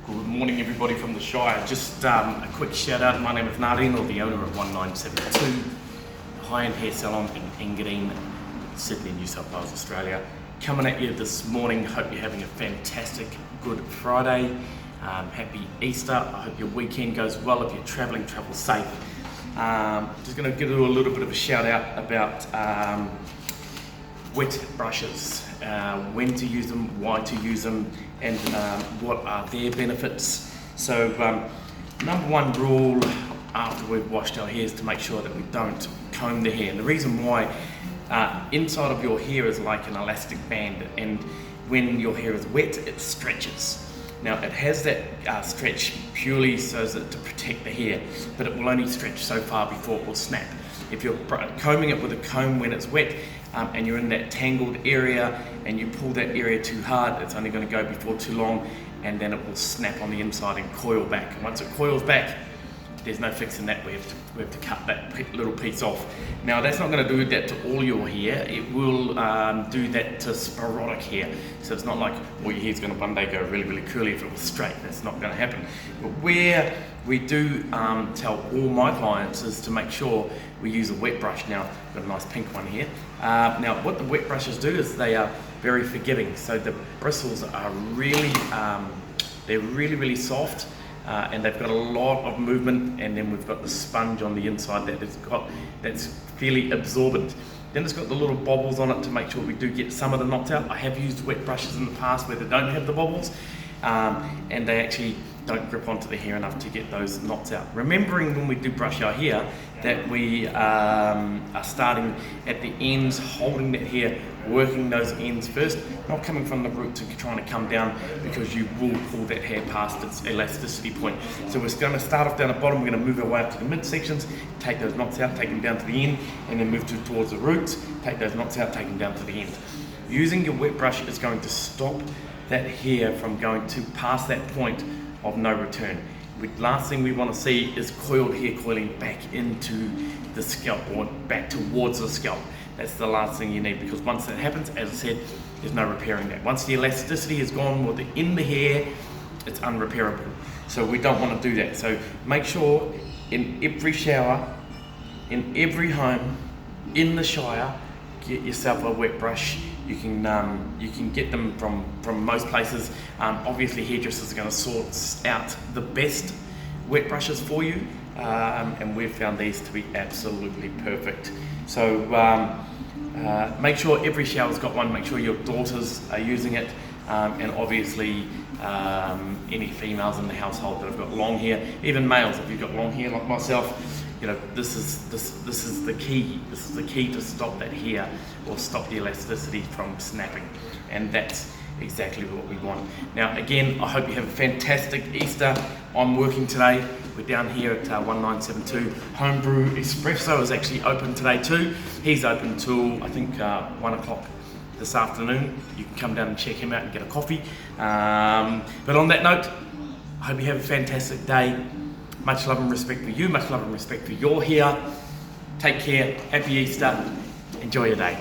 Good morning, everybody from the Shire. Just a quick shout out. My name is Nardine, or the owner of 1972 High-End Hair Salon in Engadine, Sydney, New South Wales, Australia. Coming at you this morning. Hope you're having a fantastic Good Friday. Happy Easter. I hope your weekend goes well. If you're traveling, travel safe. Just going to give you a little bit of a shout out about wet brushes, when to use them, why to use them, and what are their benefits. So number one rule after we've washed our hair is to make sure that we don't comb the hair. And the reason why, inside of your hair is like an elastic band, and when your hair is wet it stretches. Now it has that stretch purely so as to protect the hair, but it will only stretch so far before it will snap. If you're combing it with a comb when it's wet, and you're in that tangled area and you pull that area too hard, it's only going to go before too long, and then it will snap on the inside and coil back. And once it coils back, there's no fixing that. We have to cut that little piece off. Now that's not going to do that to all your hair. It will do that to sporadic hair. So it's not like all your hair's going to one day go really, really curly if it was straight. That's not going to happen. But where we do tell all my clients is to make sure we use a wet brush. Now I've got a nice pink one here. Now what the wet brushes do is they are very forgiving. So the bristles are really, they're really, really soft. And they've got a lot of movement, and then we've got the sponge on the inside that's fairly absorbent. Then it's got the little bobbles on it to make sure we do get some of the knots out. I have used wet brushes in the past where they don't have the bobbles, and they actually don't grip onto the hair enough to get those knots out. Remembering when we do brush our hair that we are starting at the ends, holding that hair, working those ends first, not coming from the roots and trying to come down, because you will pull that hair past its elasticity point. So we're going to start off down the bottom, we're going to move our way up to the midsections, take those knots out, take them down to the end, and then move towards the roots, take those knots out, take them down to the end. Using your wet brush is going to stop that hair from going to past that point of no return. The last thing we want to see is coiled hair coiling back into the scalp or back towards the scalp. That's the last thing you need, because once that happens, as I said, there's no repairing that. Once the elasticity is gone in the hair, it's unrepairable. So we don't want to do that. So make sure in every shower, in every home, in the Shire, get yourself a wet brush. You can get them from most places. Obviously hairdressers are going to sort out the best wet brushes for you, and we've found these to be absolutely perfect. So make sure every shower's got one, make sure your daughters are using it, and obviously any females in the household that have got long hair, even males if you've got long hair like myself. You know, this is the key. This is the key to stop that hair or stop the elasticity from snapping, and that's exactly what we want. Now again, I hope you have a fantastic Easter. I'm working today. We're down here at 1972 Homebrew Espresso is actually open today too. He's open till I think 1 o'clock this afternoon. You can come down and check him out and get a coffee. But on that note, I hope you have a fantastic day. Much love and respect for you, much love and respect for your hair. Take care, happy Easter, enjoy your day.